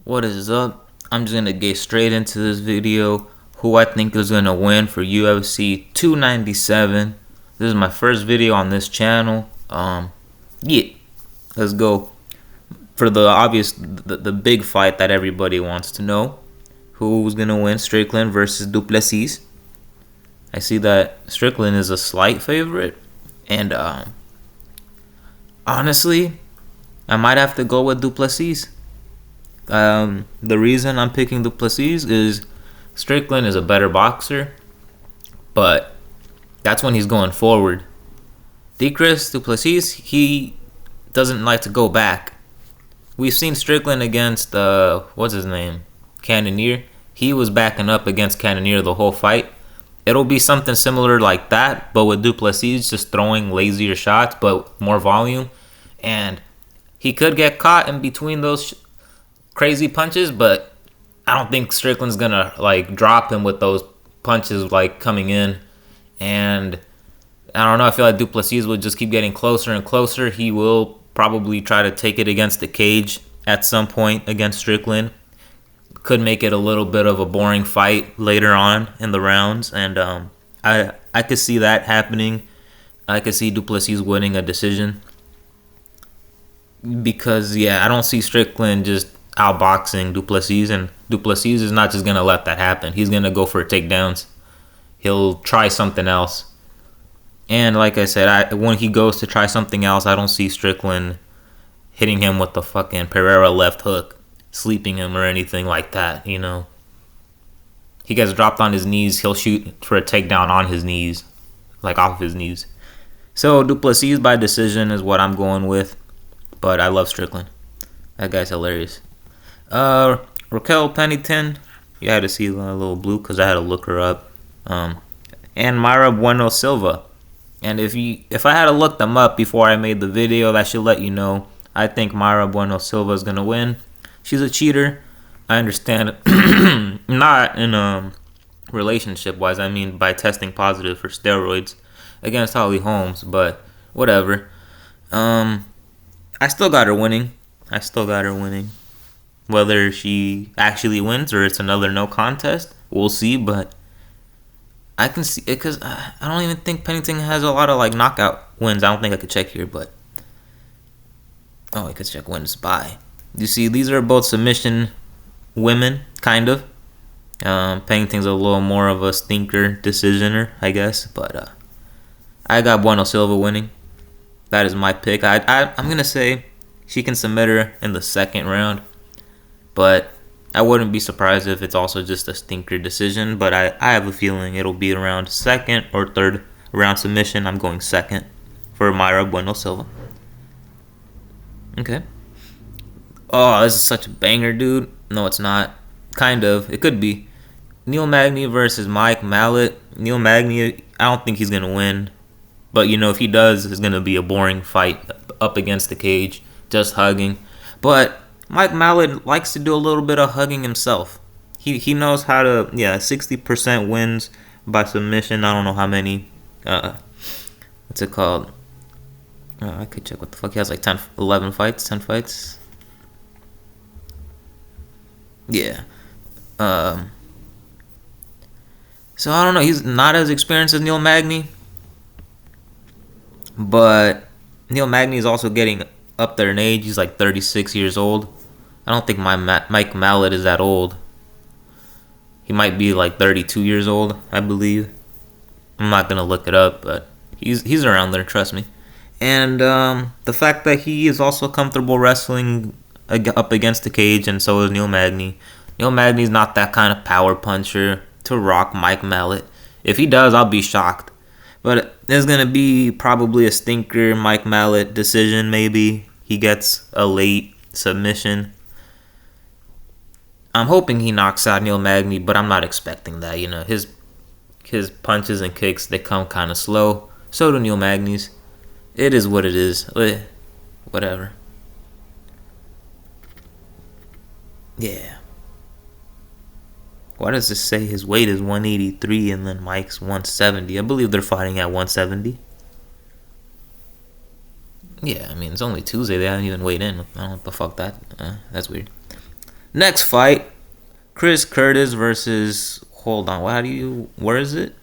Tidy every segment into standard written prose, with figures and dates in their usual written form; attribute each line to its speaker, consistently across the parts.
Speaker 1: What is up? I'm just gonna get straight into this video. Who I think is gonna win for UFC 297. This is my first video on this channel. Yeah, let's go for the big fight that everybody wants to know. Who's gonna win? Strickland versus Duplessis. I see that Strickland is a slight favorite, and honestly, I might have to go with Duplessis. The reason I'm picking Duplessis is Strickland is a better boxer, but that's when he's going forward. Decris Duplessis, he doesn't like to go back. We've seen Strickland against what's his name, Cannonier. He was backing up against Cannonier the whole fight. It'll be something similar like that, but with Duplessis just throwing lazier shots, but more volume, and he could get caught in between those crazy punches, but I don't think Strickland's gonna like drop him with those punches like coming in. And I don't know, I feel like Duplessis will just keep getting closer and closer. He will probably try to take it against the cage at some point against Strickland. Could make it a little bit of a boring fight later on in the rounds, and I could see that happening. I could see Duplessis winning a decision because I don't see Strickland just outboxing Duplessis, and Duplessis is not just gonna let that happen. He's gonna go for takedowns. He'll try something else, and like I said, when he goes to try something else, I don't see Strickland hitting him with the fucking Pereira left hook, sleeping him or anything like that. He gets dropped on his knees, he'll shoot for a takedown on his knees, like off his knees. So Duplessis by decision is what I'm going with, but I love Strickland. That guy's hilarious. Raquel Pennington, you had to see a little blue because I had to look her up. And Mayra Bueno Silva. And if I had to look them up before I made the video, that should let you know. I think Mayra Bueno Silva is gonna win. She's a cheater. I understand. Not in relationship wise. I mean by testing positive for steroids against Holly Holmes, but whatever. I still got her winning. Whether she actually wins or it's another no contest, we'll see. But I can see it because I don't even think Pennington has a lot of like knockout wins. I don't think I could check here, but I could check wins by. You see, these are both submission women, kind of. Pennington's a little more of a stinker decisioner, I guess, but I got Bueno Silva winning. That is my pick. I'm gonna say she can submit her in the second round, but I wouldn't be surprised if it's also just a stinker decision. But I have a feeling it'll be around second or third round submission. I'm going second for Mayra Bueno Silva. Okay. Oh, this is such a banger, dude. No, it's not. Kind of. It could be. Neil Magny versus Mike Mallet. Neil Magny, I don't think he's going to win. But, if he does, it's going to be a boring fight up against the cage. Just hugging. But Mike Mallet likes to do a little bit of hugging himself. He knows how to, 60% wins by submission. I don't know how many. What's it called? I could check what the fuck. He has like 10 fights. Yeah. So I don't know. He's not as experienced as Neil Magny, but Neil Magny is also getting up there in age. He's like 36 years old. I don't think Mike Mallet is that old. He might be like 32 years old, I believe. I'm not gonna look it up, but he's around there. Trust me. And the fact that he is also comfortable wrestling up against the cage, and so is Neil Magny. Neil Magny's not that kind of power puncher to rock Mike Mallet. If he does, I'll be shocked. But there's going to be probably a stinker Mike Mallet decision, maybe. He gets a late submission. I'm hoping he knocks out Neil Magny, but I'm not expecting that. His punches and kicks, they come kind of slow. So do Neil Magny's. It is what it is. Whatever. Yeah. Why does this say his weight is 183 and then Mike's 170? I believe they're fighting at 170. Yeah, I mean, it's only Tuesday. They haven't even weighed in. I don't know what the fuck that's weird. Next fight, Chris Curtis versus, hold on, where is it?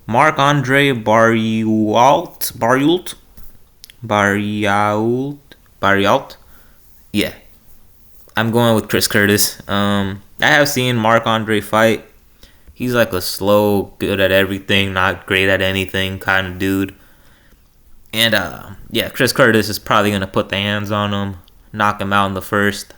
Speaker 1: Marc Andre Barriault. Yeah, I'm going with Chris Curtis. I have seen Marc Andre fight. He's like a slow, good at everything, not great at anything kind of dude. And yeah, Chris Curtis is probably gonna put the hands on him, knock him out in the first.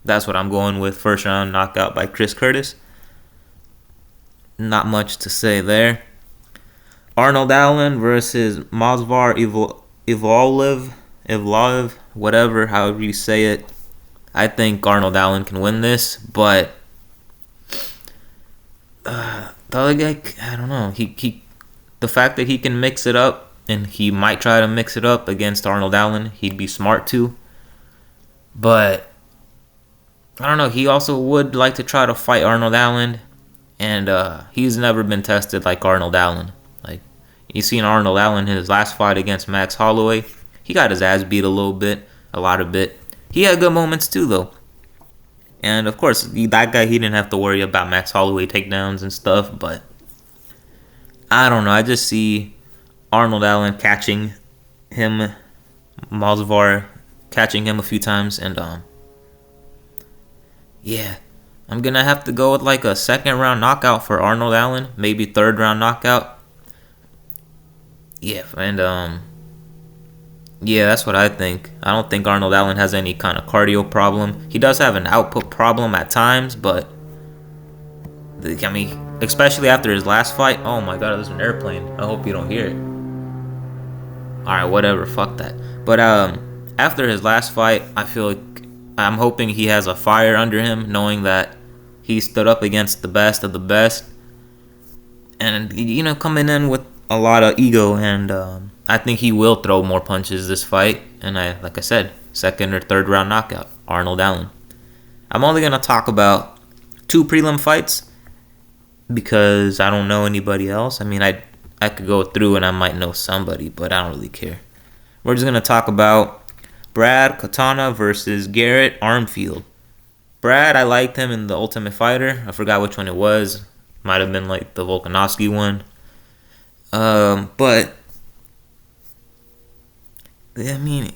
Speaker 1: That's what I'm going with. First round knockout by Chris Curtis. Not much to say there. Arnold Allen versus Movsar Evloev, whatever, however you say it. I think Arnold Allen can win this, but the other guy, I don't know. The fact that he can mix it up, and he might try to mix it up against Arnold Allen, he'd be smart to. But I don't know. He also would like to try to fight Arnold Allen, and he's never been tested like Arnold Allen. Like, you seen Arnold Allen in his last fight against Max Holloway. He got his ass beat a lot of bit. He had good moments too, though. And of course, that guy, he didn't have to worry about Max Holloway takedowns and stuff. But I don't know. I just see Arnold Allen catching him, Movsar catching him a few times, and yeah, I'm gonna have to go with like a second round knockout for Arnold Allen, maybe third round knockout. Yeah, and yeah, that's what I think. I don't think Arnold Allen has any kind of cardio problem. He does have an output problem at times, but I mean, especially after his last fight. Oh my god, there's an airplane. I hope you don't hear it. Alright, whatever, fuck that. But after his last fight, I feel like I'm hoping he has a fire under him, knowing that he stood up against the best of the best. And, you know, coming in with a lot of ego, and I think he will throw more punches this fight. And like I said, second or third round knockout, Arnold Allen. I'm only going to talk about 2 prelim fights because I don't know anybody else. I mean, I could go through and I might know somebody, but I don't really care. We're just going to talk about Brad Katana versus Garrett Armfield. Brad, I liked him in The Ultimate Fighter. I forgot which one it was. Might have been like the Volkanovski one. But I mean,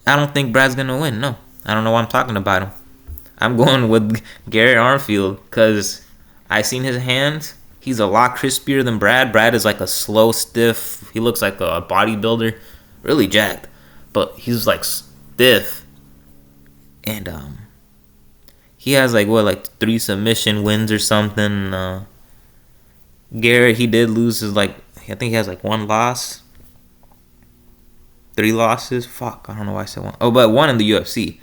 Speaker 1: I don't think Brad's going to win. No. I don't know why I'm talking about him. I'm going with Garrett Armfield because I seen his hands. He's a lot crispier than Brad. Brad is like a slow, stiff. He looks like a bodybuilder, really jacked, but he's like stiff. And he has like 3 submission wins or something. Garrett, he did lose his I think he has 1 loss, 3 losses. Fuck, I don't know why I said 1. Oh, but 1 in the UFC,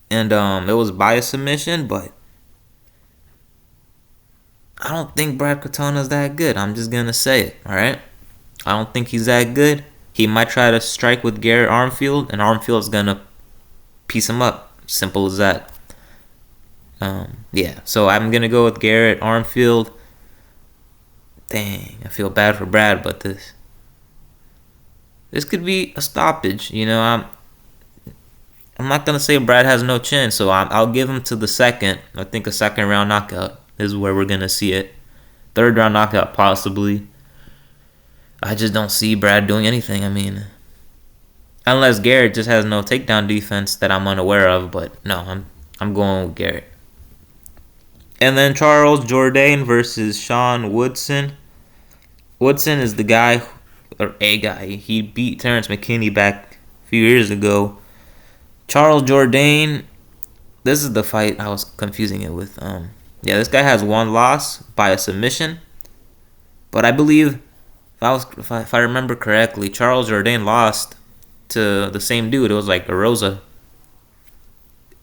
Speaker 1: and it was by a submission, but I don't think Brad Katana's that good. I'm just going to say it, alright? I don't think he's that good. He might try to strike with Garrett Armfield, and Armfield's going to piece him up. Simple as that. Yeah, so I'm going to go with Garrett Armfield. Dang, I feel bad for Brad, but this could be a stoppage. You know, I'm not going to say Brad has no chin, so I'll give him to the second. I think a second round knockout is where we're going to see it. Third round knockout, possibly. I just don't see Brad doing anything. I mean, unless Garrett just has no takedown defense that I'm unaware of. But no, I'm going with Garrett. And then Charles Jourdain versus Sean Woodson. Woodson is the guy, or a guy. He beat Terrence McKinney back a few years ago. Charles Jourdain, this is the fight I was confusing it with. Yeah, this guy has 1 loss by a submission. But I believe, if I remember correctly, Charles Jourdain lost to the same dude. It was like Erosa.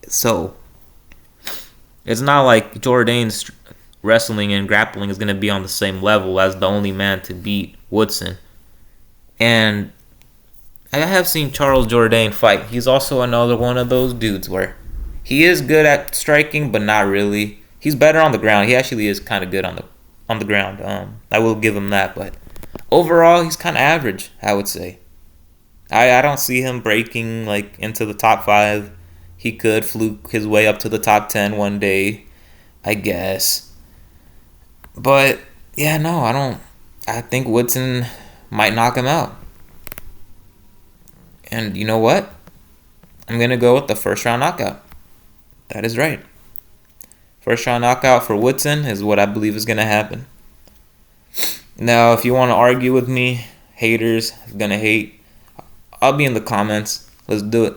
Speaker 1: So, it's not like Jourdain's wrestling and grappling is going to be on the same level as the only man to beat Woodson. And I have seen Charles Jourdain fight. He's also another one of those dudes where he is good at striking, but not really. He's better on the ground. He actually is kind of good on the ground. I will give him that, but overall, he's kind of average, I would say. I don't see him breaking into the top 5. He could fluke his way up to the top 10 one day, I guess. But yeah, no, I don't. I think Woodson might knock him out. And you know what? I'm going to go with the first round knockout. That is right. First round knockout for Woodson is what I believe is going to happen. Now, if you want to argue with me, haters going to hate, I'll be in the comments. Let's do it.